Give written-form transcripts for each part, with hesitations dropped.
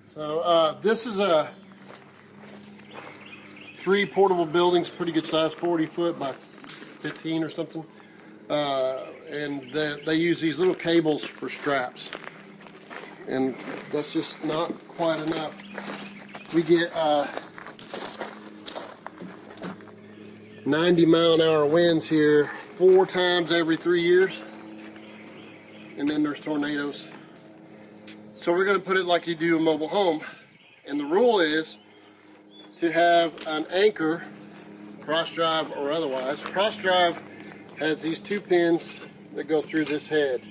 So this is a 3 portable buildings, pretty good size, 40 foot by 15 or something. And they use these little cables for straps. And that's just not quite enough. We get 90-mile-an-hour winds here 4 times every 3 years. And then there's tornadoes. So we're going to put it like you do a mobile home. And the rule is to have an anchor, cross drive or otherwise. Cross drive has these 2 pins that go through this head.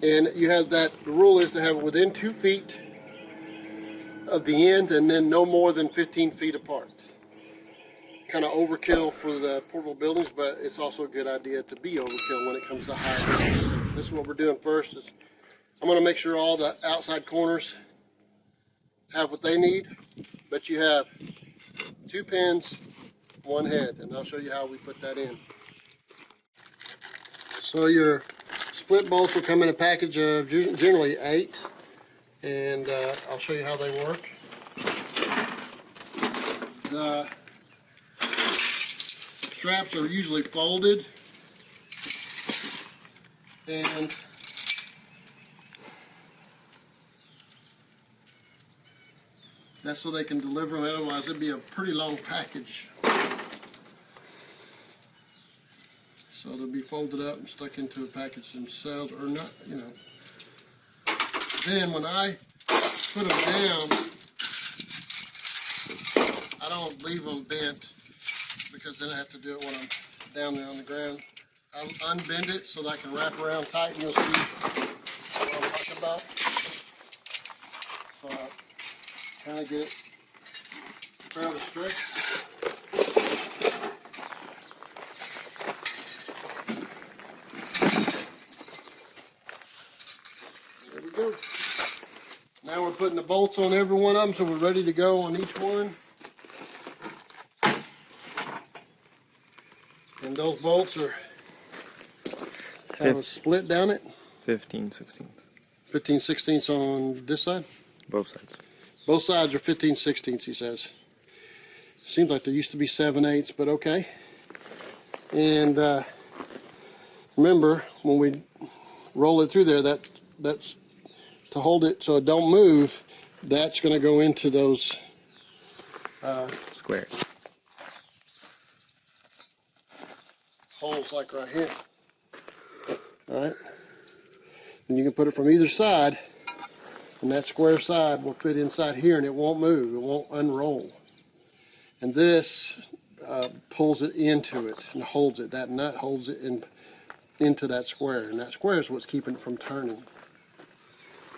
And you have that, the rule is to have it within 2 feet of the end and then no more than 15 feet apart. Kind of overkill for the portable buildings, but it's also a good idea to be overkill when it comes to high buildings. So this is what we're doing first. Is I'm going to make sure all the outside corners have what they need, but you have 2 pins, 1 head, and I'll show you how we put that in. So your split bolts will come in a package of generally 8, and I'll show you how they work. The straps are usually folded, and that's so they can deliver them, otherwise it'd be a pretty long package. So they'll be folded up and stuck into a package themselves, or not, you know. Then when I put them down, I don't leave them bent, because then I have to do it when I'm down there on the ground. I unbend it so that I can wrap around tight, and you'll see what I'm talking about. So I kind of get it fairly straight. There we go. Now we're putting the bolts on every one of them, so we're ready to go on each one. And those bolts have a split down it. 15/16. 15/16 on this side? Both sides. Both sides are 15/16, he says. Seems like there used to be 7/8, but okay. And remember, when we roll it through there, that's to hold it so it don't move. That's going to go into those Squares. holes like right here. All right. And you can put it from either side. And that square side will fit inside here, and it won't move, it won't unroll. And this pulls it into it and holds it. That nut holds it into that square, and that square is what's keeping it from turning.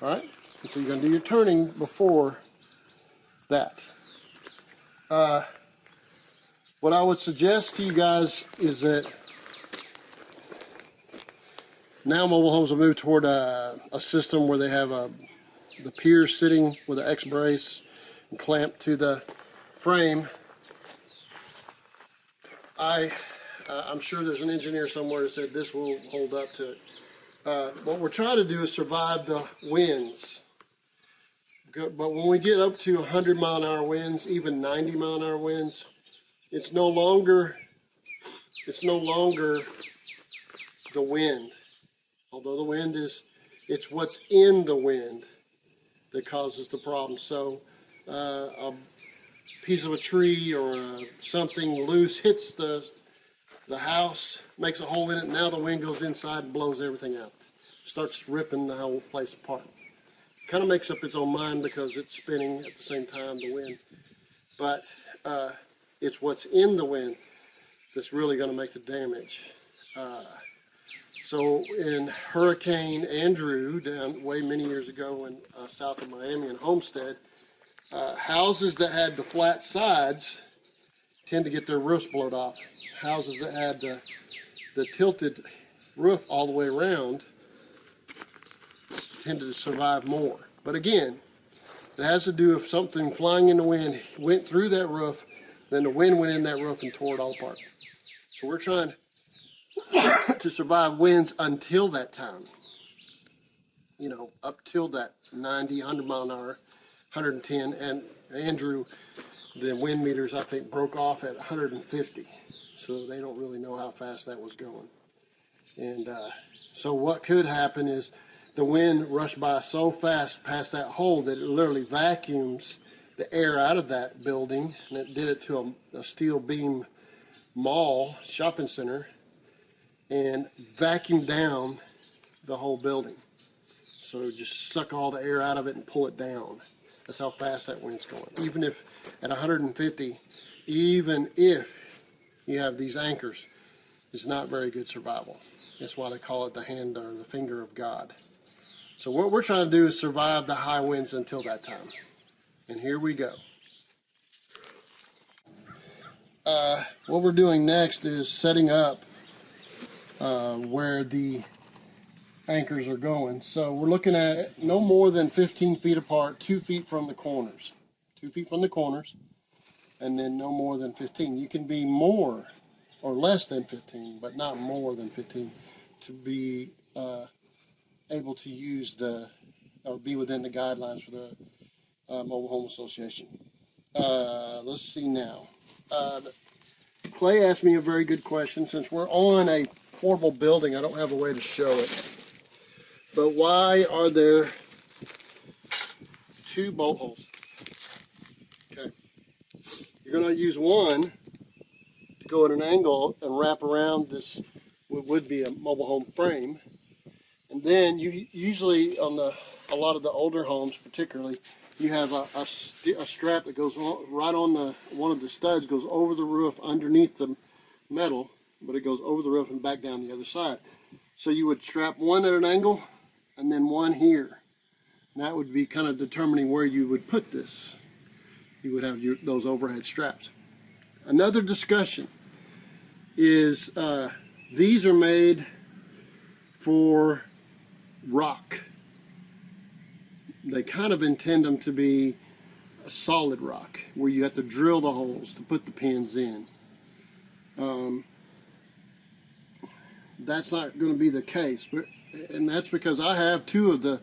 All right, and so you're going to do your turning before that. What I would suggest to you guys is that now mobile homes will move toward a system where they have the piers sitting with an X brace and clamped to the frame. I'm sure there's an engineer somewhere that said this will hold up to it. What we're trying to do is survive the winds. But when we get up to 100-mile-an-hour winds, even 90-mile-an-hour winds, it's no longer the wind. Although the wind it's what's in the wind that causes the problem. So a piece of a tree or something loose hits the house, makes a hole in it, and now the wind goes inside and blows everything out. Starts ripping the whole place apart. Kind of makes up its own mind because it's spinning at the same time, the wind. But it's what's in the wind that's really going to make the damage. So in Hurricane Andrew, down way many years ago in south of Miami and Homestead, houses that had the flat sides tend to get their roofs blown off. Houses that had the tilted roof all the way around tended to survive more. But again, it has to do with something flying in the wind, went through that roof, Then the wind went in that roof and tore it all apart. So we're trying to survive winds until that time. You know, up till that 90, 100 mile an hour, 110. And Andrew, the wind meters, I think, broke off at 150. So they don't really know how fast that was going. And so what could happen is the wind rushed by so fast past that hole that it literally vacuums the air out of that building. And it did it to a steel beam mall, shopping center, and vacuumed down the whole building. So just suck all the air out of it and pull it down. That's how fast that wind's going. Even if at 150, even if you have these anchors, it's not very good survival. That's why they call it the hand or the finger of God. So what we're trying to do is survive the high winds until that time. And here we go. What we're doing next is setting up where the anchors are going. So we're looking at no more than 15 feet apart, 2 feet from the corners. 2 feet from the corners, and then no more than 15. You can be more or less than 15, but not more than 15 to be able to use or be within the guidelines for the Mobile Home Association. Let's see now. Clay asked me a very good question. Since we're on a portable building, I don't have a way to show it. But why are there 2 bolt holes? Okay. You're going to use one to go at an angle and wrap around this, what would be a mobile home frame. And then you usually, on a lot of the older homes particularly, you have a strap that goes right on one of the studs, goes over the roof underneath the metal, but it goes over the roof and back down the other side. So you would strap one at an angle and then one here. And that would be kind of determining where you would put this. You would have those overhead straps. Another discussion is these are made for rock. They kind of intend them to be a solid rock where you have to drill the holes to put the pins in. That's not going to be the case, and that's because I have 2 of the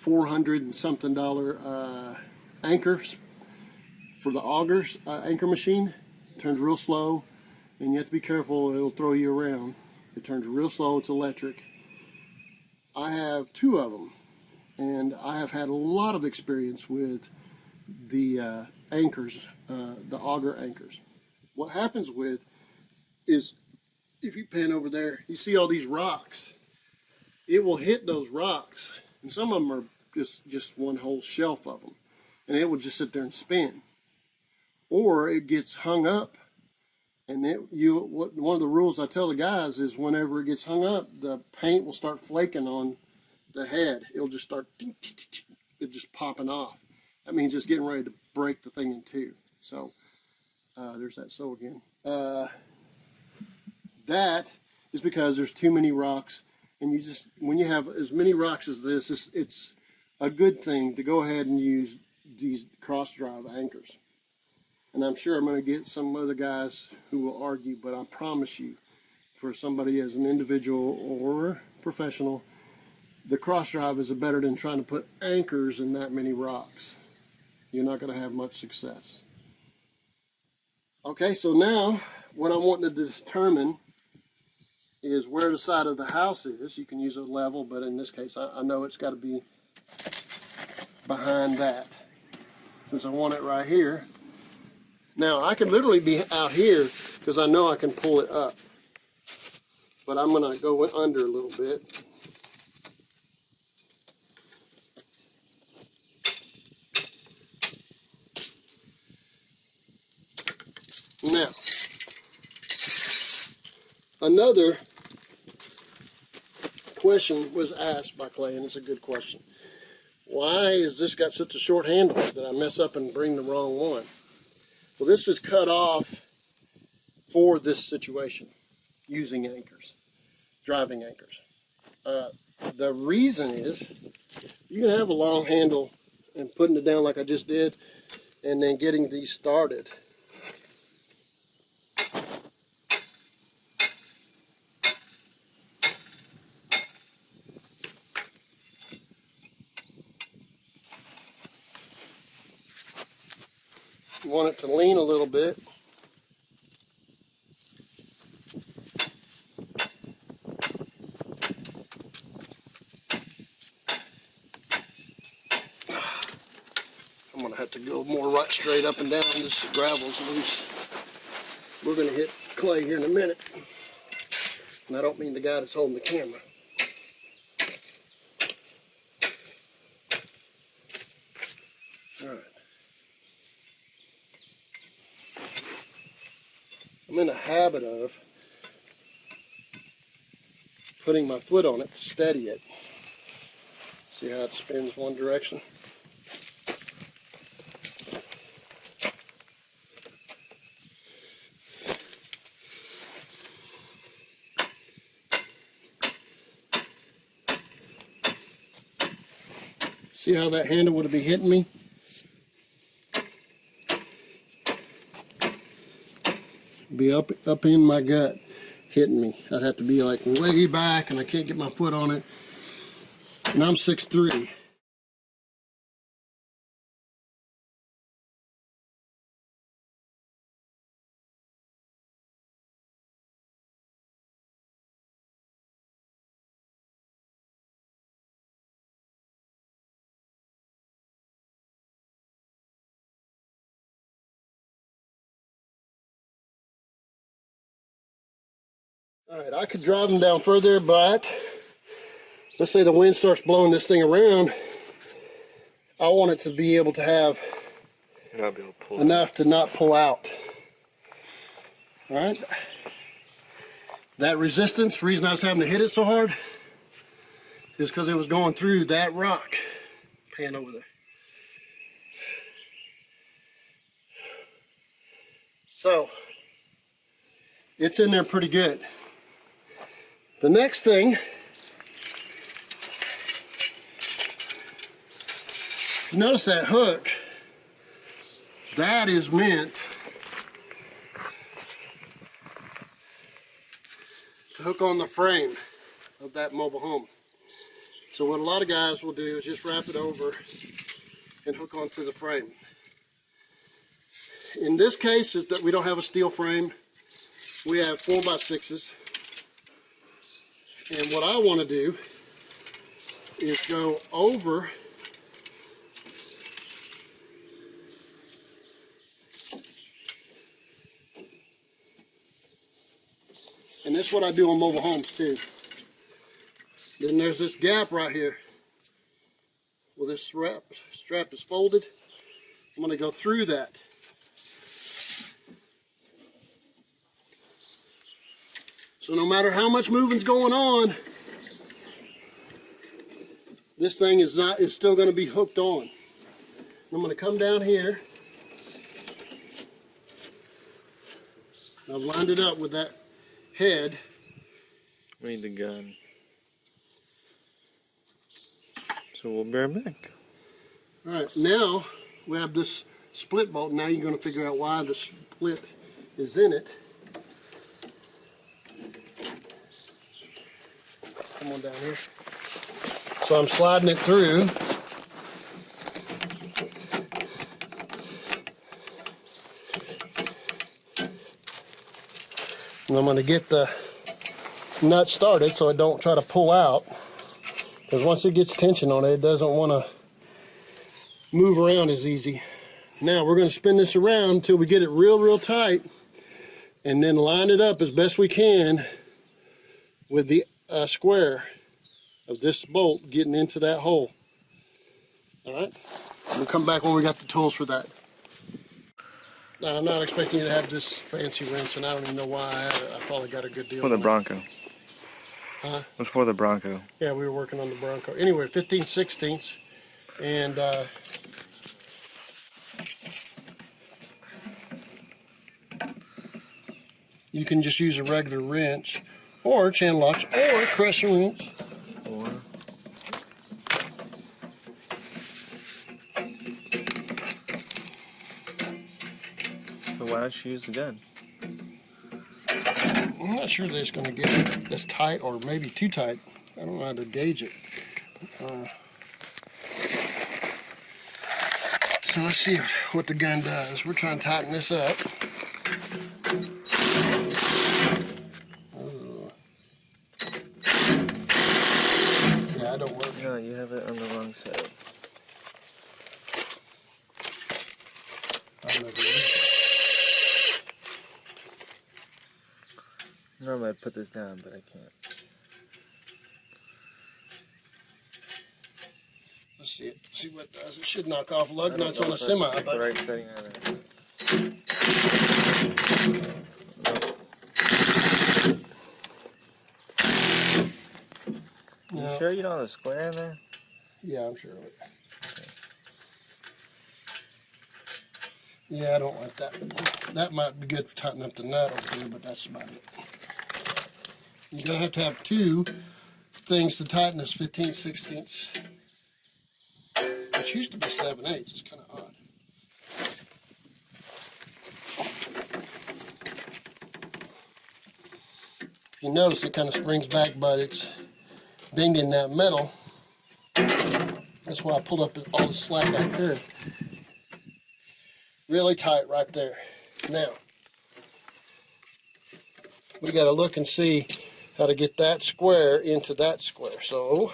$400 and something anchors for the augers anchor machine. It turns real slow, and you have to be careful, it'll throw you around. It turns real slow, it's electric. I have 2 of them, and I have had a lot of experience with the anchors, the auger anchors. What happens is if you pan over there, you see all these rocks. It will hit those rocks, and some of them are just one whole shelf of them, and it will just sit there and spin. Or it gets hung up, and one of the rules I tell the guys is whenever it gets hung up, the paint will start flaking on the head. It'll just start just popping off. That means it's getting ready to break the thing in 2. So there's that so again. That is because there's too many rocks, and when you have as many rocks as this, it's a good thing to go ahead and use these cross drive anchors. And I'm sure I'm going to get some other guys who will argue, but I promise you, for somebody as an individual or professional, the cross drive is better than trying to put anchors in that many rocks. You're not going to have much success. Okay, so now what I'm wanting to determine is where the side of the house is. You can use a level, but in this case, I know it's got to be behind that. Since I want it right here. Now, I could literally be out here because I know I can pull it up. But I'm going to go under a little bit. Now, another question was asked by Clay, and it's a good question. Why has this got such a short handle that I mess up and bring the wrong one? Well, this is cut off for this situation, using anchors, driving anchors. The reason is you can have a long handle and putting it down like I just did, and then getting these started. You want it to lean a little bit. I'm going to have to go more right straight up and down. This gravel's loose. We're going to hit clay here in a minute. And I don't mean the guy that's holding the camera. All right. I'm in the habit of putting my foot on it to steady it. See how it spins one direction? See how that handle would be hitting me? Be up in my gut, hitting me. I'd have to be like way back, and I can't get my foot on it. And I'm 6'3". All right, I could drive them down further, but let's say the wind starts blowing this thing around. I want it to be able to have enough to not pull out. All right. That resistance, reason I was having to hit it so hard, is because it was going through that rock. Pan over there. So, it's in there pretty good. The next thing, you notice that hook, that is meant to hook on the frame of that mobile home. So what a lot of guys will do is just wrap it over and hook onto the frame. In this case, is that we don't have a steel frame. We have 4x6s. And what I want to do is go over and this is what I do on mobile homes too. Then there's this gap right here where this strap is folded. I'm going to go through that. So no matter how much moving's going on, this thing is still going to be hooked on. I'm going to come down here. I've lined it up with that head. We need the gun. So we'll bear back. All right, now we have this split bolt. Now you're going to figure out why the split is in it. Come on down here. So I'm sliding it through. And I'm going to get the nut started so I don't try to pull out. Because once it gets tension on it, it doesn't want to move around as easy. Now we're going to spin this around until we get it real tight. And then line it up as best we can with the square of this bolt getting into that hole. All right, we'll come back when we got the tools for that. Now, I'm not expecting you to have this fancy wrench, and I don't even know why I have it. I probably got a good deal. For the Bronco. Huh? It was for the Bronco. Yeah, we were working on the Bronco. Anyway, 15/16, and you can just use a regular wrench, or channel locks, or crescent wrench. Or so why don't you use the gun? I'm not sure that it's going to get this tight, or maybe too tight. I don't know how to gauge it. So let's see what the gun does. We're trying to tighten this up. Ooh. Yeah, I don't work. No, you have it on the wrong side. Normally I'd put this down, but I can't. Let's see it. See what it does. It should knock off lug I don't nuts know on a if semi, that's but the right setting either. no. You sure you don't have a square in there? Yeah, I'm sure of it. Yeah, I don't like that. That might be good for tightening up the nut over here, but that's about it. You're going to have two things to tighten this 15/16. Which used to be 7/8. It's kind of odd. If you notice, it kind of springs back, but it's bending that metal. That's why I pulled up all the slack I could. Really tight right there. Now, we got to look and see how to get that square into that square. So,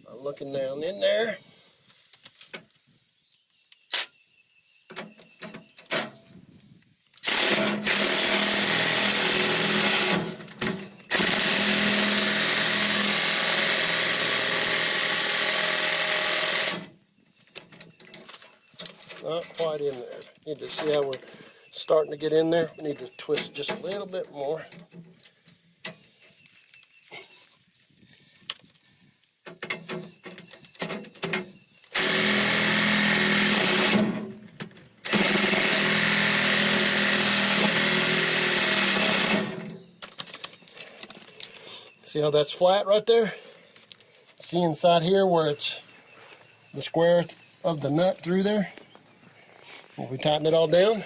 I'm looking down in there. Not quite in there. Need to see how we're starting to get in there. We need to twist just a little bit more. See how that's flat right there? See inside here where it's the square of the nut through there? Well, we tighten it all down.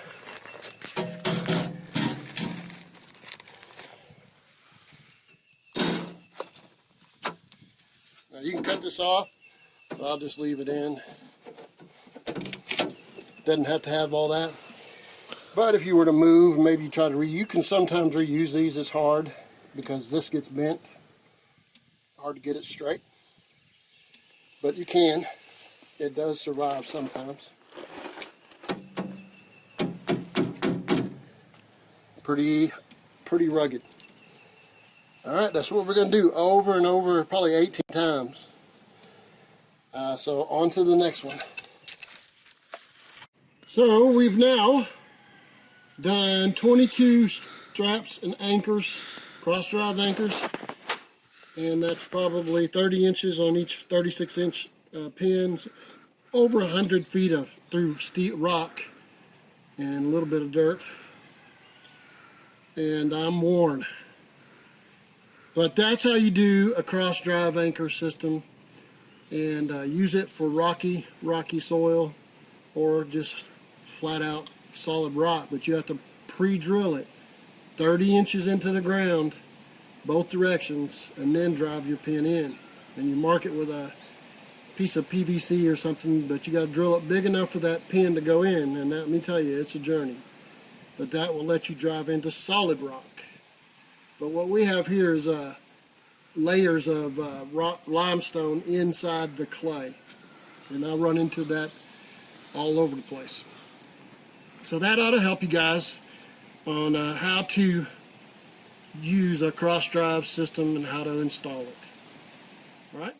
Now you can cut this off, but I'll just leave it in. Doesn't have to have all that. But if you were to move, maybe you try to you can sometimes reuse these. It's hard because this gets bent. Hard to get it straight. But you can. It does survive sometimes. Pretty rugged. Alright, that's what we're going to do over and over, probably 18 times. So on to the next one. So we've now done 22 straps and anchors, cross drive anchors, and that's probably 30 inches on each 36-inch pins, over 100 feet of through steep rock and a little bit of dirt, and I'm worn. But that's how you do a cross drive anchor system, and use it for rocky soil or just flat out solid rock. But you have to pre-drill it 30 inches into the ground both directions and then drive your pin in, and you mark it with a piece of PVC or something, but you got to drill it big enough for that pin to go in, and let me tell you, it's a journey. But that will let you drive into solid rock. But what we have here is layers of rock limestone inside the clay, and I run into that all over the place. So that ought to help you guys on how to use a cross drive system and how to install it. All right?